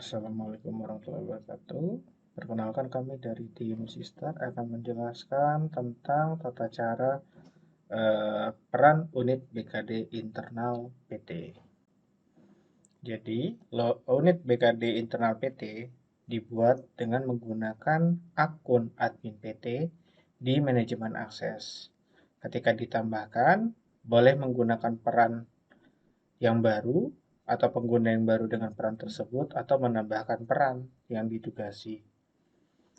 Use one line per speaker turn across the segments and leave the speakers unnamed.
Assalamualaikum warahmatullahi wabarakatuh. Perkenalkan, kami dari tim Sister akan menjelaskan tentang tata cara peran unit BKD internal PT. Jadi, unit BKD internal PT dibuat dengan menggunakan akun admin PT di manajemen akses. Ketika ditambahkan, boleh menggunakan peran yang baru atau pengguna yang baru dengan peran tersebut atau menambahkan peran yang ditugasi.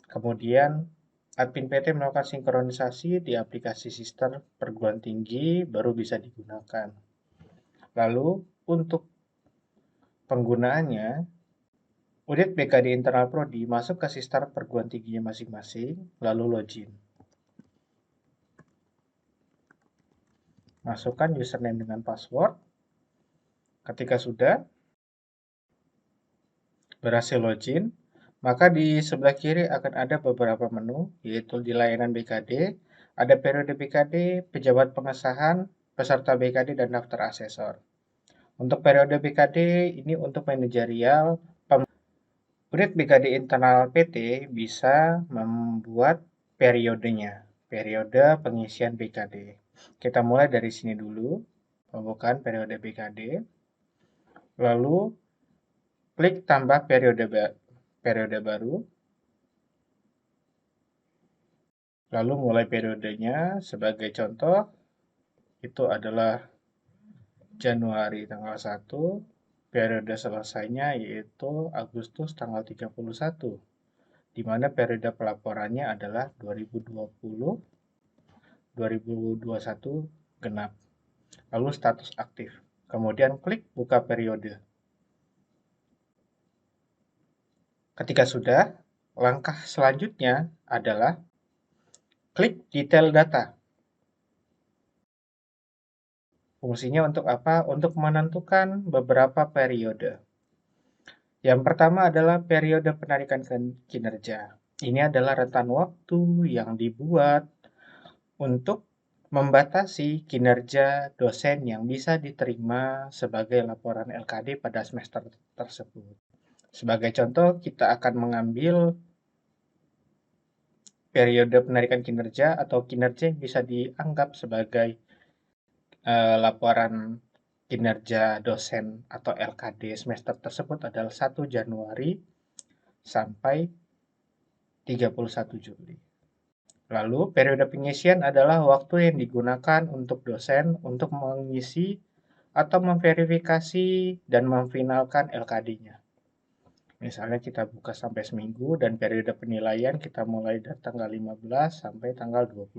Kemudian, admin PT melakukan sinkronisasi di aplikasi Sister perguruan tinggi baru bisa digunakan. Lalu, untuk penggunaannya, unit BKD internal prodi masuk ke Sister perguruan tingginya masing-masing, lalu login. Masukkan username dengan password. Ketika sudah berhasil login, maka di sebelah kiri akan ada beberapa menu, yaitu di layanan BKD, ada periode BKD, pejabat pengesahan, peserta BKD, dan daftar asesor. Untuk periode BKD, ini untuk manajerial. Unit BKD internal PT bisa membuat periodenya, periode pengisian BKD. Kita mulai dari sini dulu, pembukaan periode BKD. Lalu, klik tambah periode baru. Lalu mulai periodenya, sebagai contoh, itu adalah Januari tanggal 1, periode selesainya yaitu Agustus tanggal 31, di mana periode pelaporannya adalah 2020-2021 genap. Lalu status aktif. Kemudian klik buka periode. Ketika sudah, langkah selanjutnya adalah klik detail data. Fungsinya untuk apa? Untuk menentukan beberapa periode. Yang pertama adalah periode penarikan kinerja. Ini adalah rentan waktu yang dibuat untuk membatasi kinerja dosen yang bisa diterima sebagai laporan LKD pada semester tersebut. Sebagai contoh, kita akan mengambil periode penarikan kinerja atau kinerja yang bisa dianggap sebagai laporan kinerja dosen atau LKD semester tersebut adalah 1 Januari sampai 31 Juli. Lalu, periode pengisian adalah waktu yang digunakan untuk dosen untuk mengisi atau memverifikasi dan memfinalkan LKD-nya. Misalnya kita buka sampai seminggu dan periode penilaian kita mulai dari tanggal 15 sampai tanggal 21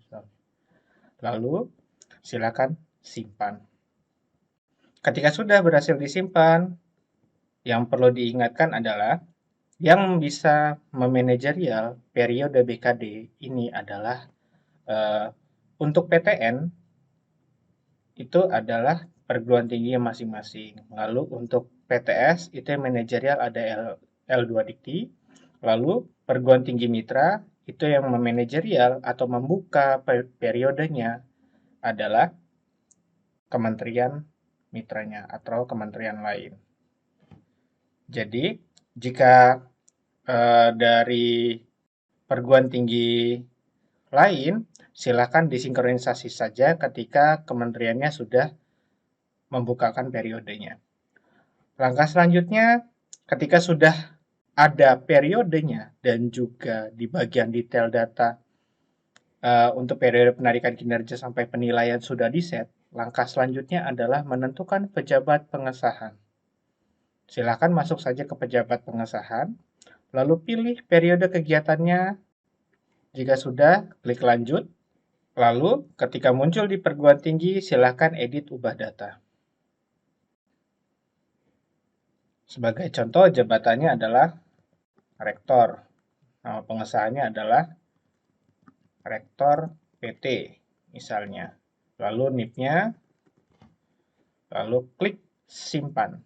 misalnya. Lalu, silakan simpan. Ketika sudah berhasil disimpan, yang perlu diingatkan adalah yang bisa memanajerial periode BKD ini adalah untuk PTN itu adalah perguruan tinggi masing-masing. Lalu untuk PTS itu yang manajerial ada L2 Dikti. Lalu perguruan tinggi mitra itu yang memanajerial atau membuka periodenya adalah kementerian mitranya atau kementerian lain. Jadi jika dari perguruan tinggi lain, silakan disinkronisasi saja ketika kementeriannya sudah membukakan periodenya. Langkah selanjutnya, ketika sudah ada periodenya dan juga di bagian detail data untuk periode penarikan kinerja sampai penilaian sudah di-set, langkah selanjutnya adalah menentukan pejabat pengesahan. Silakan masuk saja ke pejabat pengesahan, lalu pilih periode kegiatannya. Jika sudah, klik lanjut. Lalu, ketika muncul di perguruan tinggi, silakan edit ubah data. Sebagai contoh, jabatannya adalah rektor. Nama pengesahannya adalah rektor PT, misalnya. Lalu NIP-nya, lalu klik simpan.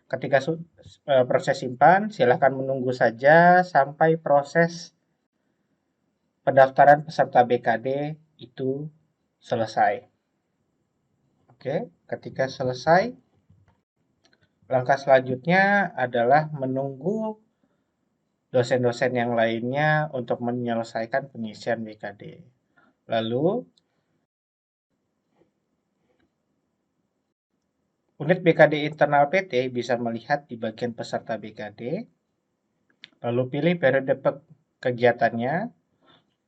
Ketika proses simpan, silakan menunggu saja sampai proses pendaftaran peserta BKD itu selesai. Oke, ketika selesai, Langkah selanjutnya adalah menunggu dosen-dosen yang lainnya untuk menyelesaikan pengisian BKD. Lalu, unit BKD internal PT bisa melihat di bagian peserta BKD, lalu pilih periode kegiatannya,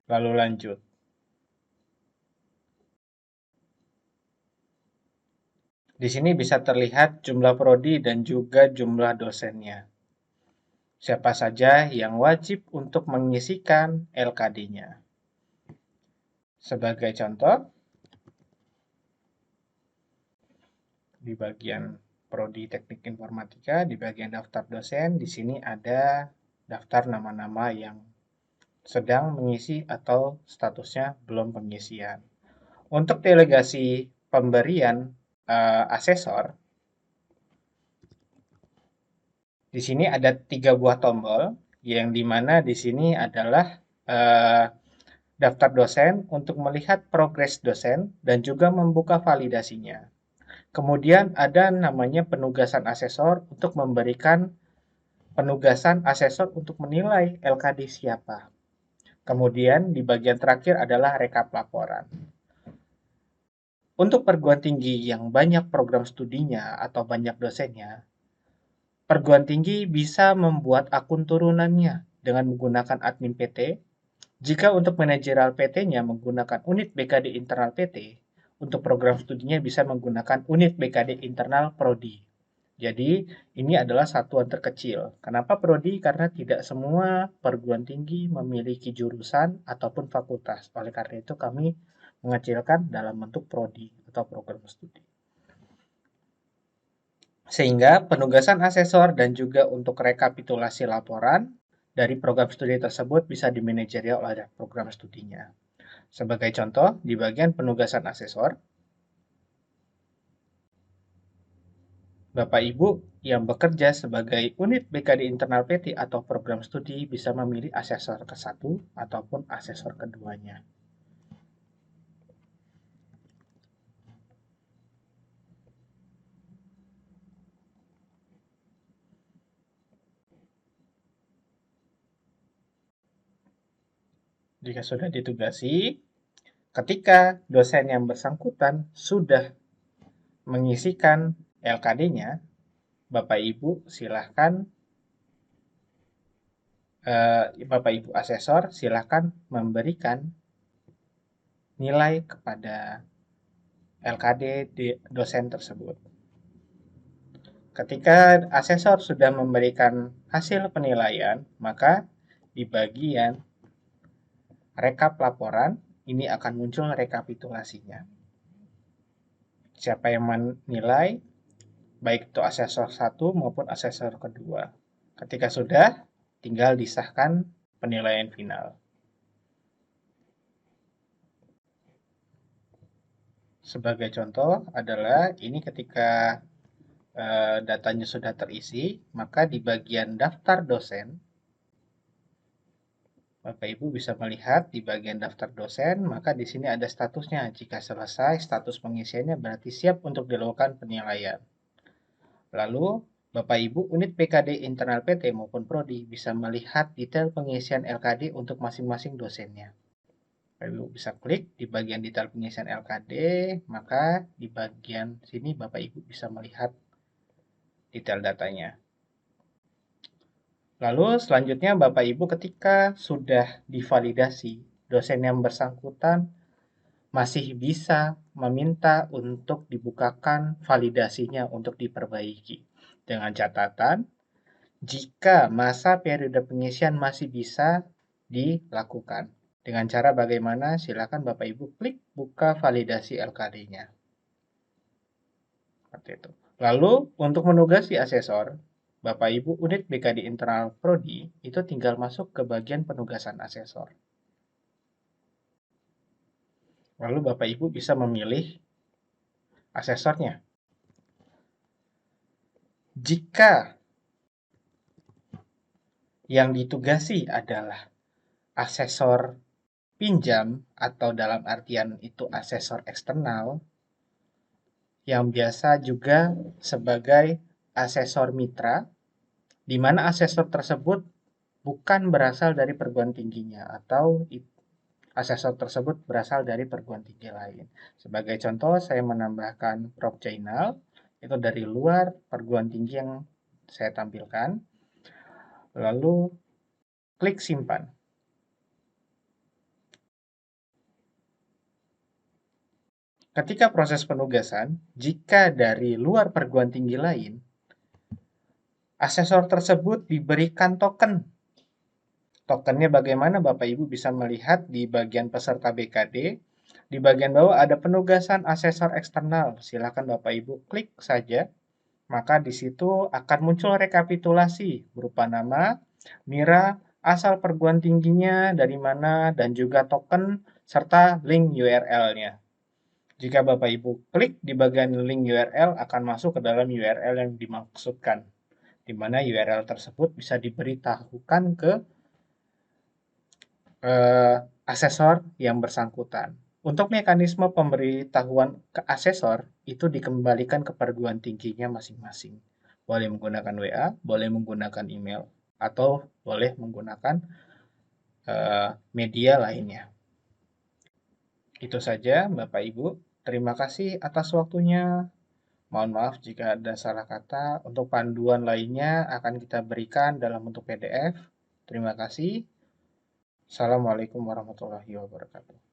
lalu lanjut. Di sini bisa terlihat jumlah prodi dan juga jumlah dosennya. Siapa saja yang wajib untuk mengisikan LKD-nya. Sebagai contoh, di bagian prodi Teknik Informatika, di bagian daftar dosen, di sini ada daftar nama-nama yang sedang mengisi atau statusnya belum pengisian. Untuk delegasi pemberian asesor, di sini ada 3 buah tombol, yang dimana di sini adalah daftar dosen untuk melihat progres dosen dan juga membuka validasinya. Kemudian ada namanya penugasan asesor untuk memberikan penugasan asesor untuk menilai LKD siapa. Kemudian di bagian terakhir adalah rekap laporan. Untuk perguruan tinggi yang banyak program studinya atau banyak dosennya, perguruan tinggi bisa membuat akun turunannya dengan menggunakan admin PT. Jika untuk manajerial PT-nya menggunakan unit BKD internal PT, untuk program studinya bisa menggunakan unit BKD internal Prodi. Jadi, ini adalah satuan terkecil. Kenapa Prodi? Karena tidak semua perguruan tinggi memiliki jurusan ataupun fakultas. Oleh karena itu, kami mengecilkan dalam bentuk Prodi atau program studi. Sehingga penugasan asesor dan juga untuk rekapitulasi laporan dari program studi tersebut bisa dimanajerial oleh program studinya. Sebagai contoh, di bagian penugasan asesor, Bapak Ibu yang bekerja sebagai unit BKD internal PT atau program studi bisa memilih asesor ke-1 ataupun asesor keduanya. Jika sudah ditugasi, ketika dosen yang bersangkutan sudah mengisikan LKD-nya, Bapak Ibu silahkan Bapak Ibu asesor silahkan memberikan nilai kepada LKD dosen tersebut. Ketika asesor sudah memberikan hasil penilaian, maka di bagian rekap laporan ini akan muncul rekapitulasinya. Siapa yang menilai, baik itu asesor 1 maupun asesor kedua. Ketika sudah, tinggal disahkan penilaian final. Sebagai contoh adalah ini ketika datanya sudah terisi, maka di bagian daftar dosen, Bapak Ibu bisa melihat di bagian daftar dosen, maka di sini ada statusnya. Jika selesai, status pengisiannya berarti siap untuk dilakukan penilaian. Lalu, Bapak Ibu unit BKD internal PT maupun Prodi bisa melihat detail pengisian LKD untuk masing-masing dosennya. Bapak Ibu bisa klik di bagian detail pengisian LKD, maka di bagian sini Bapak Ibu bisa melihat detail datanya. Lalu selanjutnya Bapak Ibu ketika sudah divalidasi, dosen yang bersangkutan masih bisa meminta untuk dibukakan validasinya untuk diperbaiki. Dengan catatan, jika masa periode pengisian masih bisa dilakukan. Dengan cara bagaimana? Silakan Bapak Ibu klik buka validasi LKD-nya. Seperti itu. Lalu untuk menugasi asesor, Bapak Ibu unit BKD internal Prodi itu tinggal masuk ke bagian penugasan asesor. Lalu Bapak Ibu bisa memilih asesornya. Jika yang ditugasi adalah asesor pinjam atau dalam artian itu asesor eksternal, yang biasa juga sebagai asesor mitra, di mana asesor tersebut bukan berasal dari perguruan tingginya atau asesor tersebut berasal dari perguruan tinggi lain. Sebagai contoh, saya menambahkan Prof. Jainal, itu dari luar perguruan tinggi yang saya tampilkan, lalu klik simpan. Ketika proses penugasan, jika dari luar perguruan tinggi lain, asesor tersebut diberikan token. Tokennya bagaimana Bapak Ibu bisa melihat di bagian peserta BKD. Di bagian bawah ada penugasan asesor eksternal. Silakan Bapak Ibu klik saja. Maka di situ akan muncul rekapitulasi berupa nama, NIRA, asal perguruan tingginya, dari mana, dan juga token, serta link URL-nya. Jika Bapak Ibu klik di bagian link URL, akan masuk ke dalam URL yang dimaksudkan, di mana URL tersebut bisa diberitahukan ke asesor yang bersangkutan. Untuk mekanisme pemberitahuan ke asesor, itu dikembalikan ke perguruan tingginya masing-masing. Boleh menggunakan WA, boleh menggunakan email, atau boleh menggunakan media lainnya. Itu saja Bapak Ibu. Terima kasih atas waktunya. Mohon maaf jika ada salah kata. Untuk panduan lainnya akan kita berikan dalam bentuk PDF. Terima kasih. Assalamualaikum warahmatullahi wabarakatuh.